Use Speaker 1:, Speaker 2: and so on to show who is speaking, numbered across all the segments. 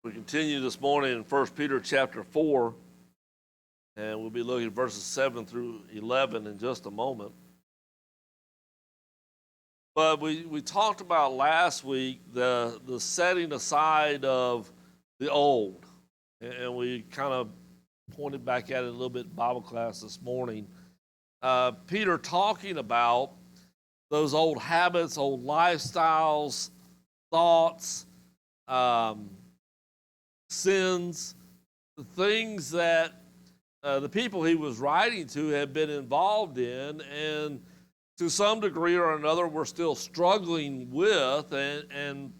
Speaker 1: We continue this morning in 1 Peter chapter 4, and we'll be looking at verses 7 through 11 in just a moment. But we talked about last week the setting aside of the old, and we kind of pointed back at it a little bit in Bible class this morning. Peter talking about those old habits, old lifestyles, thoughts, sins, the things that the people he was writing to had been involved in, and to some degree or another were still struggling with and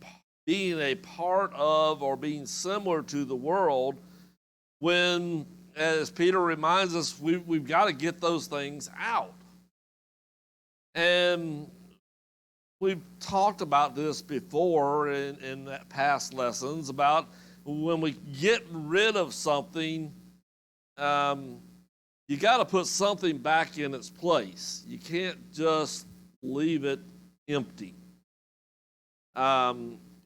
Speaker 1: being a part of or being similar to the world, when, as Peter reminds us, we've got to get those things out. And we've talked about this before in past lessons about when we get rid of something, you got to put something back in its place. You can't just leave it empty.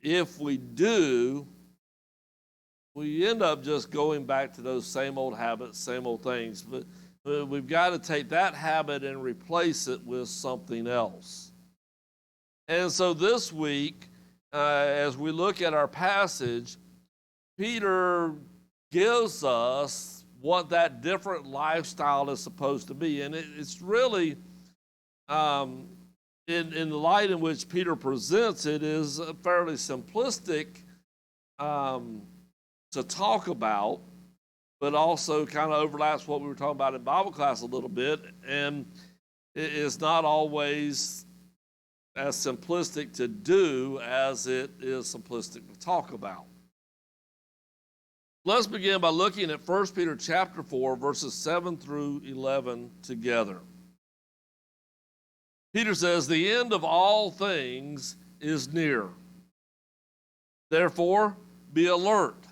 Speaker 1: If we do, we end up just going back to those same old habits, same old things. But we've got to take that habit and replace it with something else. And so this week, as we look at our passage, Peter gives us what that different lifestyle is supposed to be. And it's really, in the light in which Peter presents it, is fairly simplistic to talk about, but also kind of overlaps what we were talking about in Bible class a little bit. And it is not always as simplistic to do as it is simplistic to talk about. Let's begin by looking at 1 Peter chapter 4, verses 7 through 11 together. Peter says, "The end of all things is near. Therefore, be alert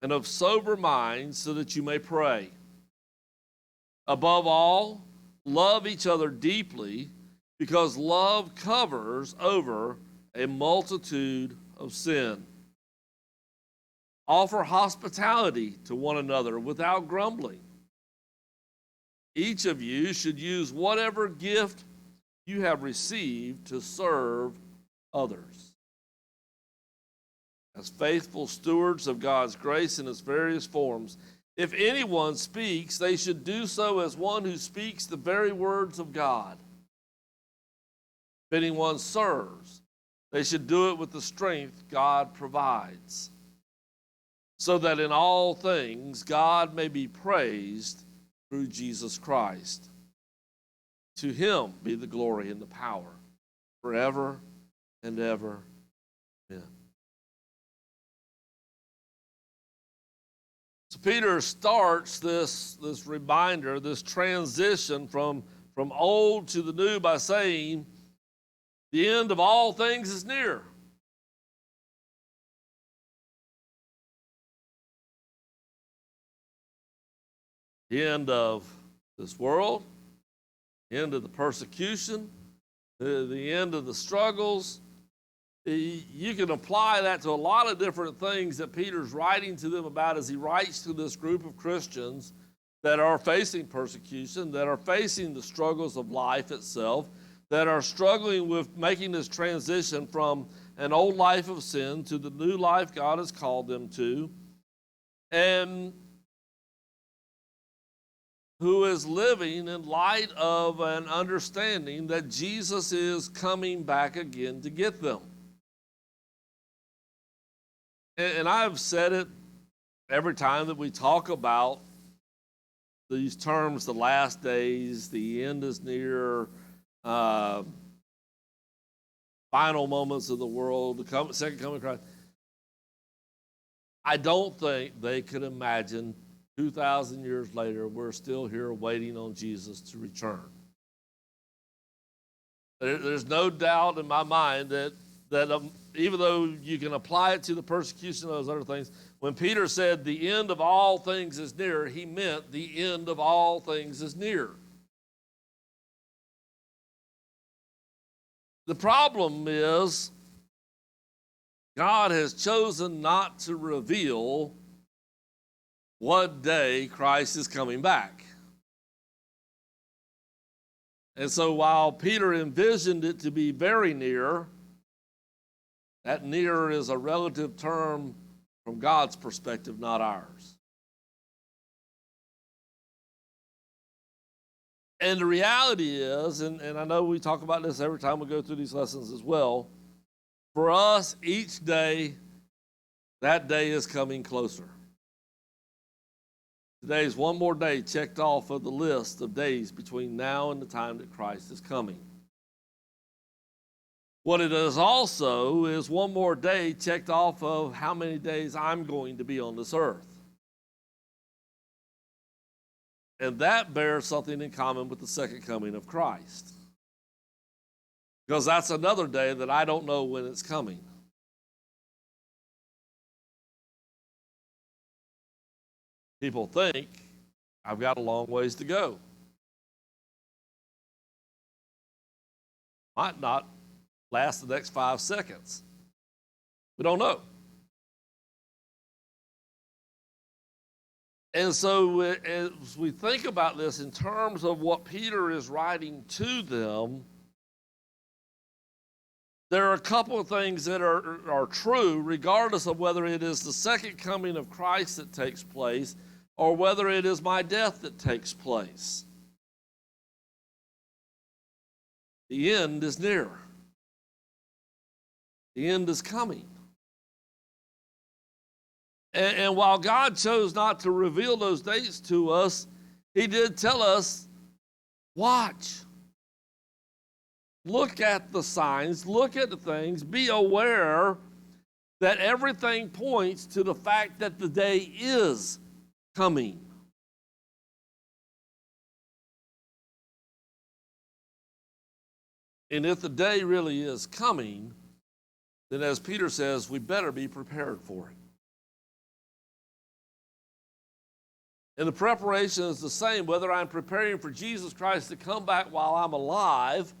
Speaker 1: and of sober mind so that you may pray. Above all, love each other deeply, because love covers over a multitude of sin. Offer hospitality to one another without grumbling. Each of you should use whatever gift you have received to serve others as faithful stewards of God's grace in its various forms. If anyone speaks, they should do so as one who speaks the very words of God. If anyone serves, they should do it with the strength God provides, so that in all things God may be praised through Jesus Christ. To him be the glory and the power forever and ever. Amen." So Peter starts this reminder, this transition from old to the new by saying, the end of all things is near. The end of this world, the end of the persecution, the end of the struggles. You can apply that to a lot of different things that Peter's writing to them about as he writes to this group of Christians that are facing persecution, that are facing the struggles of life itself, that are struggling with making this transition from an old life of sin to the new life God has called them to, and who is living in light of an understanding that Jesus is coming back again to get them. And I've said it every time that we talk about these terms, the last days, the end is near, final moments of the world, the second coming of Christ. I don't think they could imagine 2,000 years later, we're still here waiting on Jesus to return. There's no doubt in my mind that even though you can apply it to the persecution of those other things, when Peter said the end of all things is near, he meant the end of all things is near. The problem is God has chosen not to reveal what day Christ is coming back. And so while Peter envisioned it to be very near, that near is a relative term from God's perspective, not ours. And the reality is, and I know we talk about this every time we go through these lessons as well, for us, each day, that day is coming closer. Today is one more day checked off of the list of days between now and the time that Christ is coming. What it is also is one more day checked off of how many days I'm going to be on this earth. And that bears something in common with the second coming of Christ. Because that's another day that I don't know when it's coming. People think I've got a long ways to go. Might not last the next 5 seconds. We don't know. And so as we think about this in terms of what Peter is writing to them, there are a couple of things that are true, regardless of whether it is the second coming of Christ that takes place or whether it is my death that takes place. The end is near. The end is coming. And while God chose not to reveal those dates to us, he did tell us, watch. Look at the signs, look at the things, be aware that everything points to the fact that the day is coming. And if the day really is coming, then as Peter says, we better be prepared for it. And the preparation is the same, whether I'm preparing for Jesus Christ to come back while I'm alive,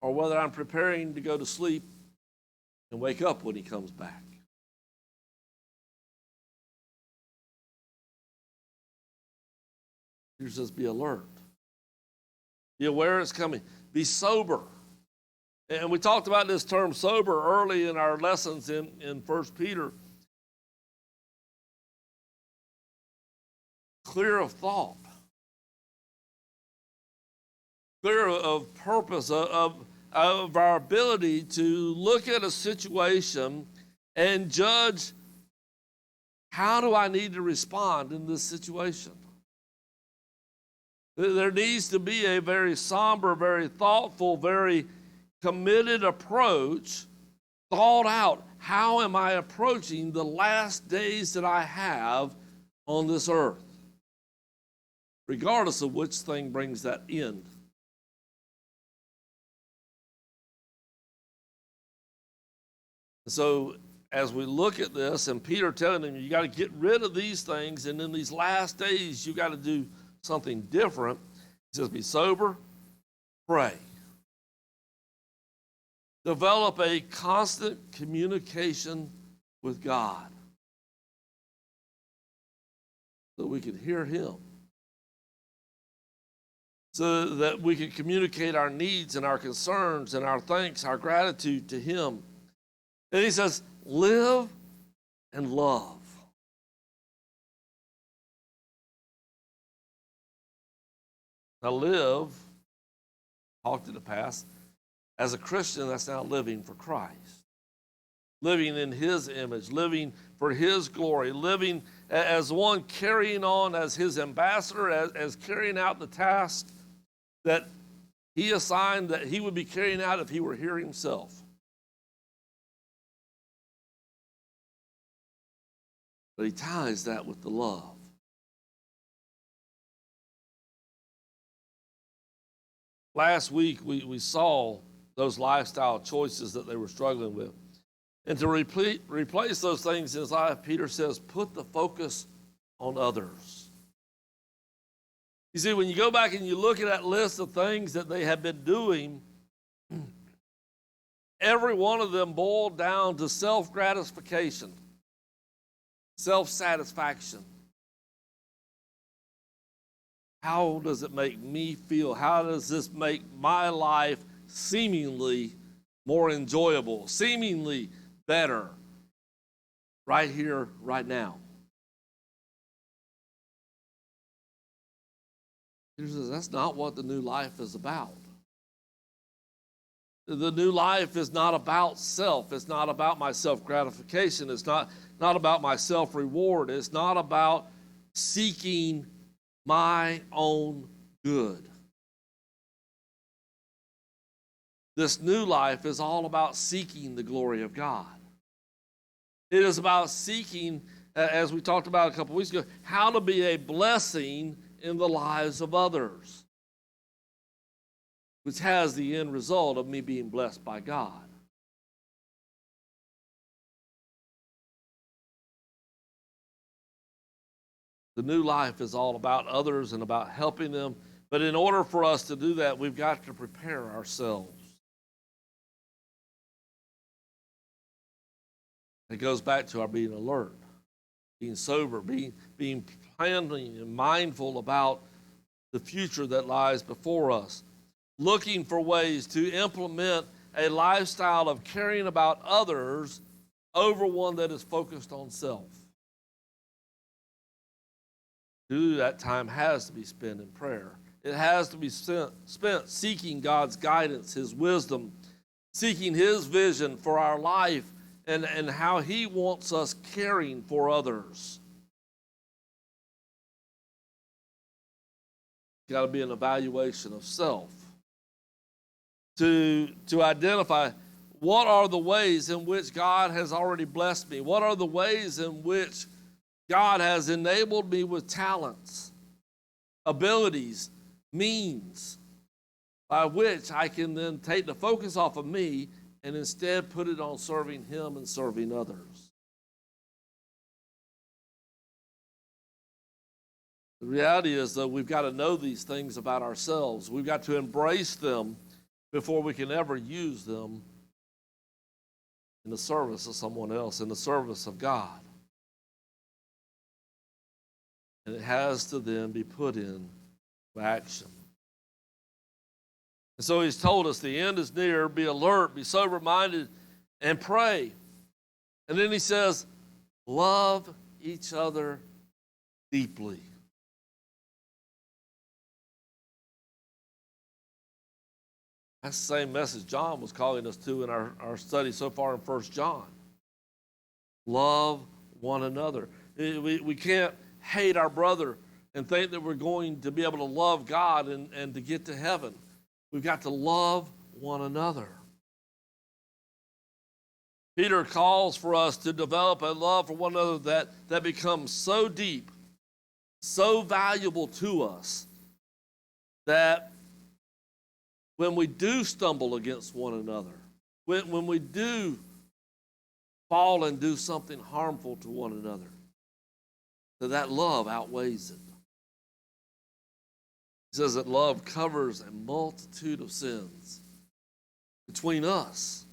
Speaker 1: or whether I'm preparing to go to sleep and wake up when he comes back. He says, be alert. Be aware it's coming. Be sober. And we talked about this term sober early in our lessons in 1 Peter. Clear of thought. Clear of purpose, of our ability to look at a situation and judge, how do I need to respond in this situation? There needs to be a very somber, very thoughtful, very committed approach, thought out. How am I approaching the last days that I have on this earth? Regardless of which thing brings that end. So as we look at this, and Peter telling them, you got to get rid of these things, and in these last days, you got to do something different. He says, be sober, pray. Develop a constant communication with God so we can hear him, so that we can communicate our needs and our concerns and our thanks, our gratitude to him. And he says, live and love. Now live, talked in the past, as a Christian, that's now living for Christ. Living in his image, living for his glory, living as one carrying on as his ambassador, as carrying out the task that he assigned that he would be carrying out if he were here himself. But he ties that with the love. Last week, we saw those lifestyle choices that they were struggling with. And to replace those things in his life, Peter says, put the focus on others. You see, when you go back and you look at that list of things that they have been doing, every one of them boiled down to self-gratification, self-satisfaction. How does it make me feel? How does this make my life seemingly more enjoyable, seemingly better, right here, right now? Peter says that's not what the new life is about. The new life is not about self. It's not about my self-gratification. It's not about my self-reward. It's not about seeking my own good. This new life is all about seeking the glory of God. It is about seeking, as we talked about a couple weeks ago, how to be a blessing in the lives of others, which has the end result of me being blessed by God. The new life is all about others and about helping them. But in order for us to do that, we've got to prepare ourselves. It goes back to our being alert, being sober, being planning and mindful about the future that lies before us, looking for ways to implement a lifestyle of caring about others over one that is focused on self. That time has to be spent in prayer. It has to be spent seeking God's guidance, His wisdom, seeking His vision for our life and how He wants us caring for others. It's got to be an evaluation of self to identify what are the ways in which God has already blessed me. What are the ways in which God has enabled me with talents, abilities, means, by which I can then take the focus off of me and instead put it on serving Him and serving others. The reality is, though, we've got to know these things about ourselves. We've got to embrace them before we can ever use them in the service of someone else, in the service of God. And it has to then be put into action. And so He's told us the end is near. Be alert, be sober-minded, and pray. And then He says, love each other deeply. That's the same message John was calling us to in our study so far in 1 John. Love one another. We can't hate our brother and think that we're going to be able to love God and to get to heaven. We've got to love one another. Peter calls for us to develop a love for one another that becomes so deep, so valuable to us, that when we do stumble against one another, when we do fall and do something harmful to one another, that love outweighs it. He says that love covers a multitude of sins between us,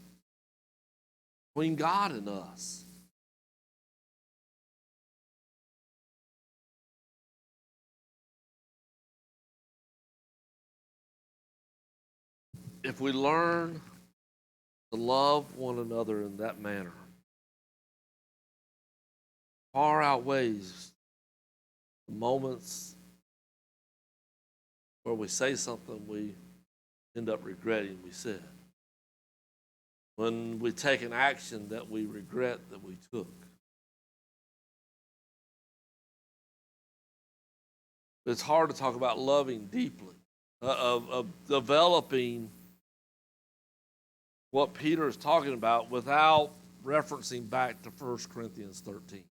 Speaker 1: between God and us. If we learn to love one another in that manner, far outweighs the moments where we say something we end up regretting we said. When we take an action that we regret that we took. It's hard to talk about loving deeply, of developing what Peter is talking about without referencing back to 1 Corinthians 13.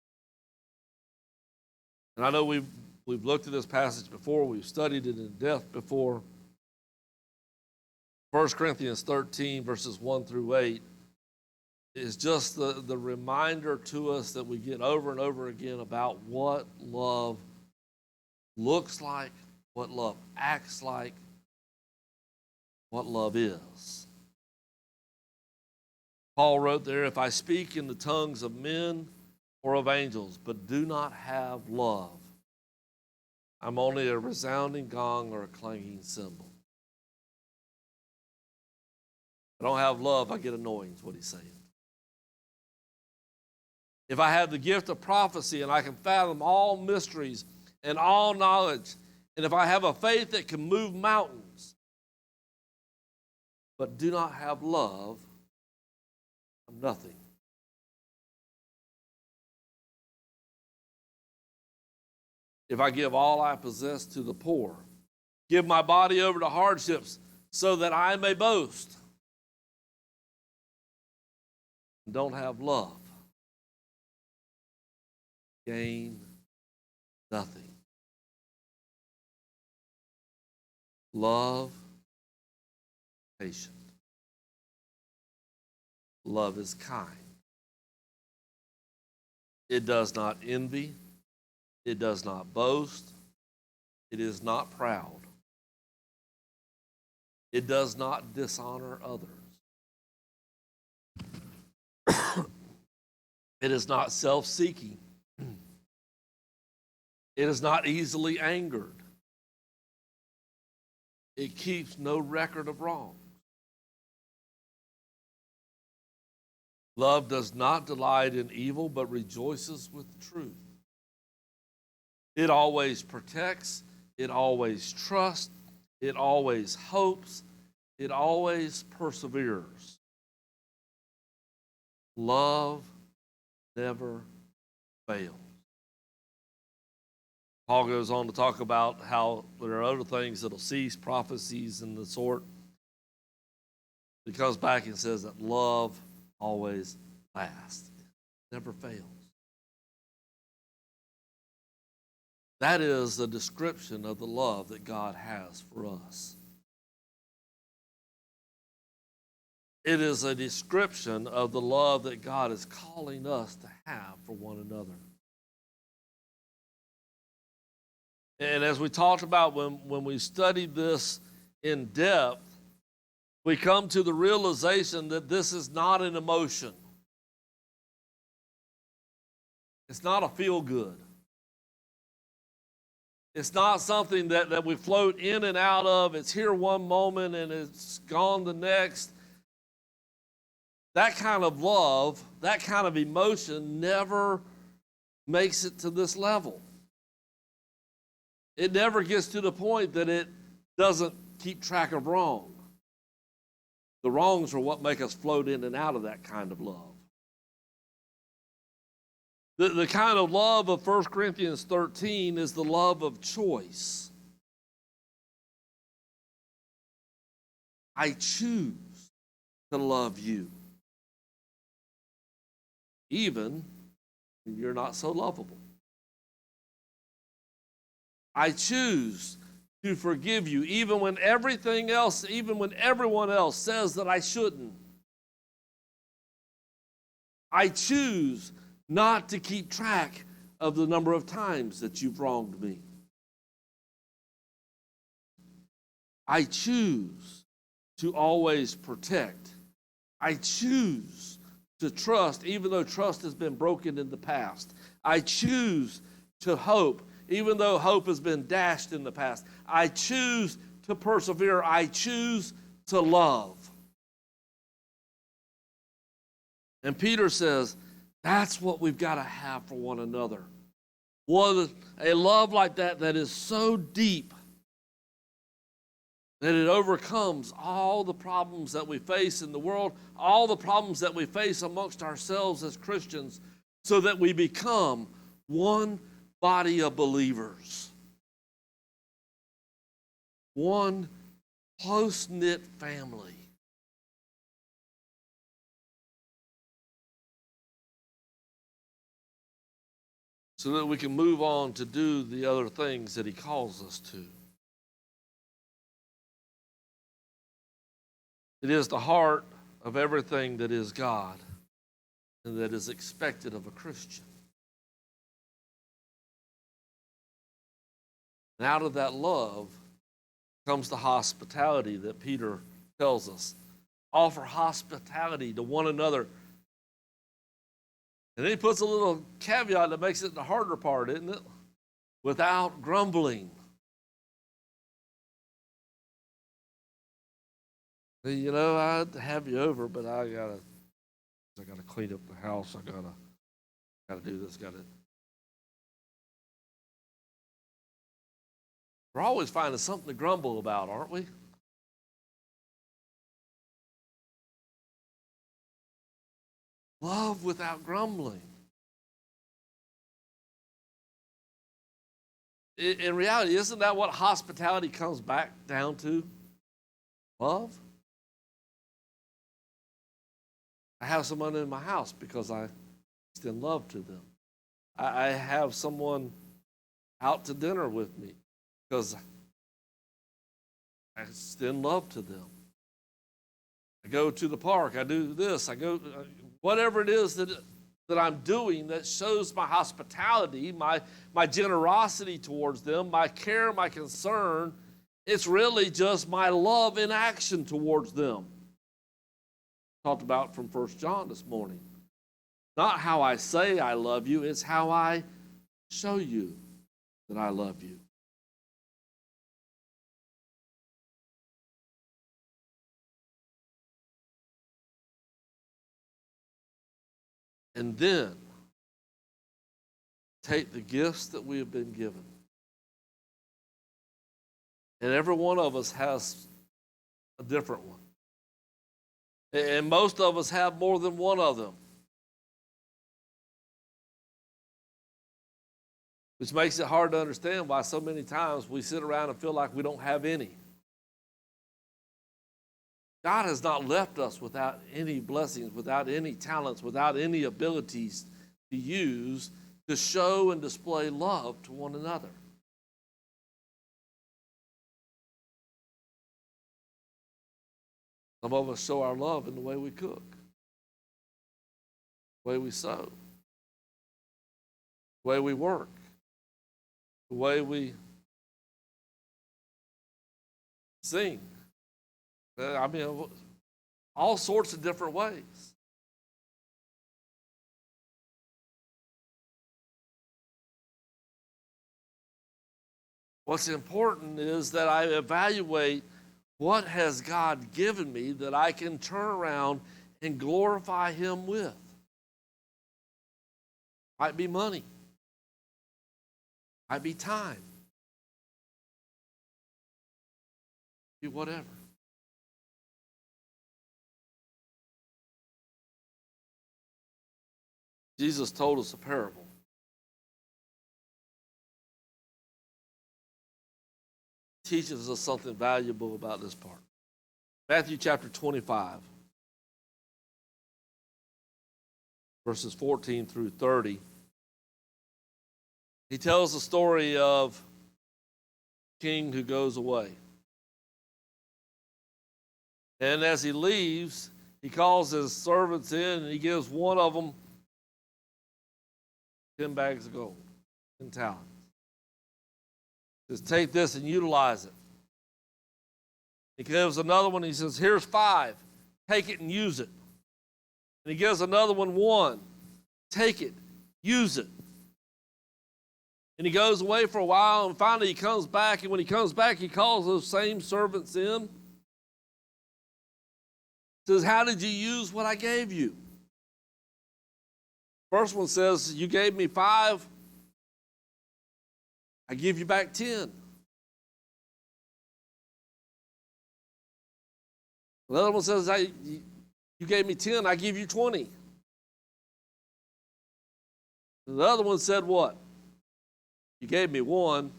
Speaker 1: And I know we've looked at this passage before. We've studied it in depth before. 1 Corinthians 13, verses 1 through 8, is just the reminder to us that we get over and over again about what love looks like, what love acts like, what love is. Paul wrote there, if I speak in the tongues of men or of angels, but do not have love, I'm only a resounding gong or a clanging cymbal. If I don't have love, I get annoying, is what he's saying. If I have the gift of prophecy and I can fathom all mysteries and all knowledge, and if I have a faith that can move mountains, but do not have love, I'm nothing. If I give all I possess to the poor, give my body over to hardships so that I may boast, and don't have love, gain nothing. Love, patient. Love is kind. It does not envy. It does not boast. It is not proud. It does not dishonor others. It is not self-seeking. It is not easily angered. It keeps no record of wrong. Love does not delight in evil, but rejoices with the truth. It always protects. It always trusts. It always hopes. It always perseveres. Love never fails. Paul goes on to talk about how there are other things that'll cease, prophecies and the sort. He comes back and says that love always lasts, never fails. That is the description of the love that God has for us. It is a description of the love that God is calling us to have for one another. And as we talked about when we studied this in depth, we come to the realization that this is not an emotion. It's not a feel-good. It's not something that we float in and out of. It's here one moment and it's gone the next. That kind of love, that kind of emotion never makes it to this level. It never gets to the point that it doesn't keep track of wrong. The wrongs are what make us float in and out of that kind of love. The kind of love of 1 Corinthians 13 is the love of choice. I choose to love you, even when you're not so lovable. I choose to forgive you, even when everything else, even when everyone else says that I shouldn't. I choose not to keep track of the number of times that you've wronged me. I choose to always protect. I choose to trust, even though trust has been broken in the past. I choose to hope, even though hope has been dashed in the past. I choose to persevere. I choose to love. And Peter says, that's what we've got to have for one another. A love like that is so deep that it overcomes all the problems that we face in the world, all the problems that we face amongst ourselves as Christians, so that we become one body of believers. One close-knit family. So that we can move on to do the other things that he calls us to. It is the heart of everything that is God and that is expected of a Christian. And out of that love comes the hospitality that Peter tells us. offer hospitality to one another. And then he puts a little caveat that makes it the harder part, isn't it? Without grumbling. You know, I'd have you over, but I gotta clean up the house. I gotta do this. We're always finding something to grumble about, aren't we? Love without grumbling. In reality, isn't that what hospitality comes back down to? Love. I have someone in my house because I extend love to them. I have someone out to dinner with me because I extend love to them. I go to the park. I do this. I go, whatever it is that I'm doing that shows my hospitality, my generosity towards them, my care, my concern. It's really just my love in action towards them. Talked about from 1 John this morning. Not how I say I love you, it's how I show you that I love you. And then take the gifts that we have been given. And every one of us has a different one. And most of us have more than one of them. Which makes it hard to understand why so many times we sit around and feel like we don't have any. God has not left us without any blessings, without any talents, without any abilities to use to show and display love to one another. Some of us show our love in the way we cook, the way we sew, the way we work, the way we sing. I mean, all sorts of different ways. What's important is that I evaluate what has God given me that I can turn around and glorify Him with. Might be money. Might be time. Be whatever. Jesus told us a parable. Teaches us something valuable about this part. Matthew chapter 25, verses 14 through 30. He tells the story of a king who goes away. And as he leaves, he calls his servants in and he gives one of them 10 bags of gold, 10 talents. He says, take this and utilize it. He gives another one, he says, here's 5. Take it and use it. And he gives another one 1. Take it, use it. And he goes away for a while, and finally he comes back, and when he comes back, he calls those same servants in. Says, how did you use what I gave you? First one says, you gave me 5, I give you back 10. The other one says, you gave me 10, I give you 20. The other one said what? You gave me 1.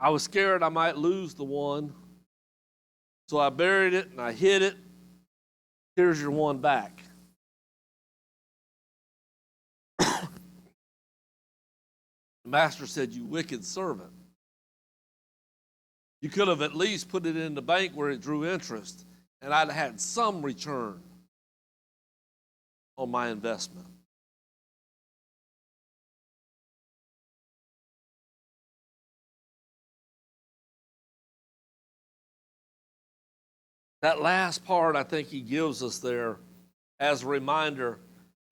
Speaker 1: I was scared I might lose the 1. So I buried it and I hid it. Here's your 1 back. The master said, you wicked servant. You could have at least put it in the bank where it drew interest, and I'd have had some return on my investment. That last part, I think he gives us there as a reminder.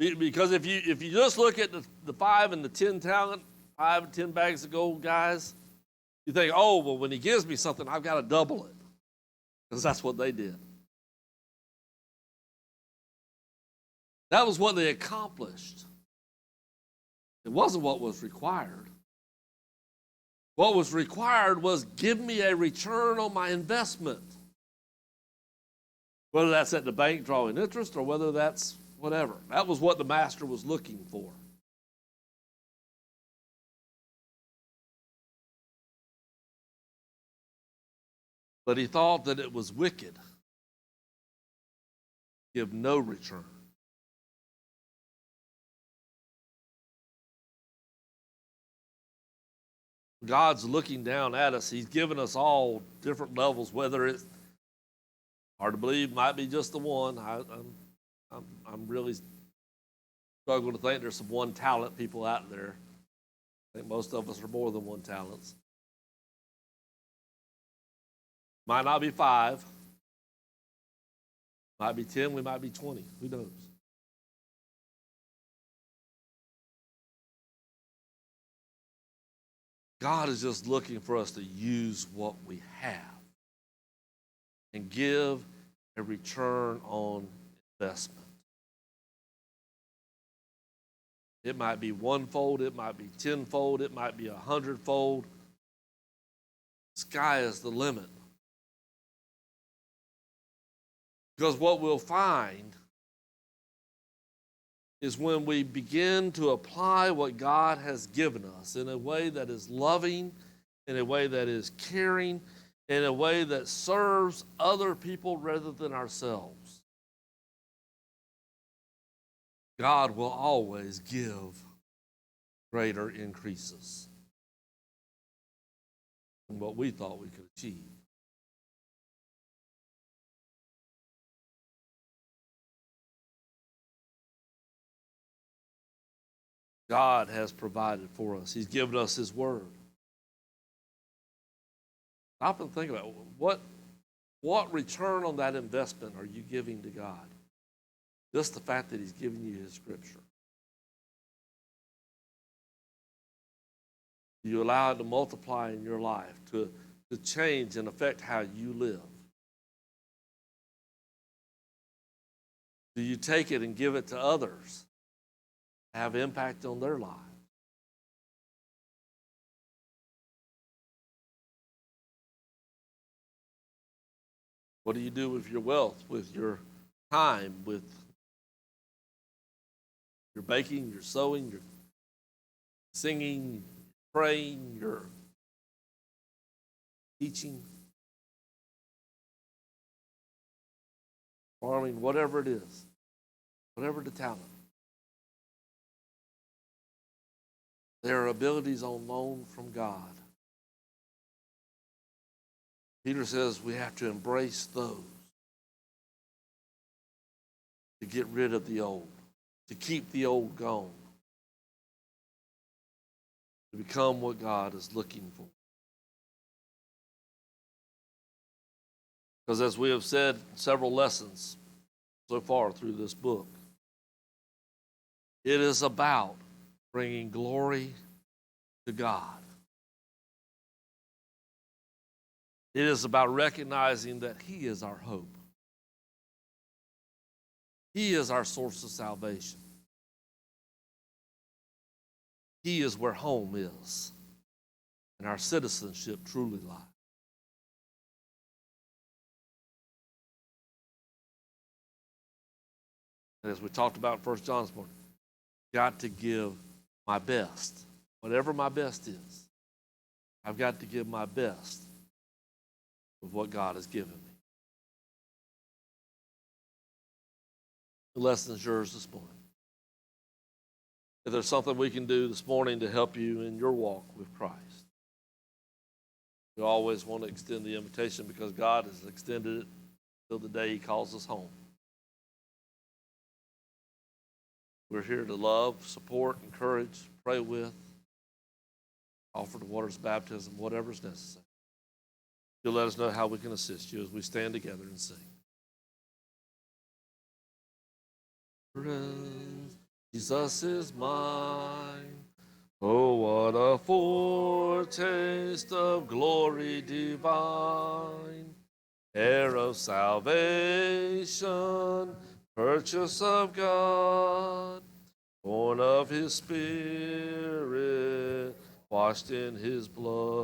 Speaker 1: Because if you just look at the 5 and the 10 talent, 5 and 10 bags of gold, guys, you think, oh, well, when he gives me something, I've got to double it. Because that's what they did. That was what they accomplished. It wasn't what was required. What was required was give me a return on my investment. Whether that's at the bank drawing interest or whether that's whatever. That was what the master was looking for. But he thought that it was wicked. Give no return. God's looking down at us. He's given us all different levels, whether it's hard to believe, might be just the one. I'm really struggling to think there's some one talent people out there. I think most of us are more than one talents. Might not be 5. Might be 10. We might be 20. Who knows? God is just looking for us to use what we have and give a return on investment. It might be 1-fold, it might be 10-fold, it might be 100-fold. Sky is the limit. Because what we'll find is when we begin to apply what God has given us in a way that is loving, in a way that is caring, in a way that serves other people rather than ourselves, God will always give greater increases than what we thought we could achieve. God has provided for us. He's given us His Word. Stop and think about it. What return on that investment are you giving to God? Just the fact that He's given you His Scripture. Do you allow it to multiply in your life, to change and affect how you live? Do you take it and give it to others, have impact on their lives? What do you do with your wealth, with your time, with your baking, your sewing, your singing, praying, your teaching, farming, whatever it is, whatever the talent? There are abilities on loan from God. Peter says we have to embrace those to get rid of the old, to keep the old gone, to become what God is looking for. Because as we have said several lessons so far through this book, it is about bringing glory to God. It is about recognizing that He is our hope. He is our source of salvation. He is where home is, and our citizenship truly lies. And as we talked about in 1 John this morning, got to give my best, whatever my best is. I've got to give my best with what God has given me. The lesson is yours this morning. If there's something we can do this morning to help you in your walk with Christ, we always want to extend the invitation because God has extended it till the day He calls us home. We're here to love, support, encourage, pray with, offer the waters of baptism, whatever is necessary. You'll let us know how we can assist you as we stand together and sing. Jesus is mine. Oh, what a foretaste of glory divine, heir of salvation, purchase of God, born of his Spirit, washed in his blood.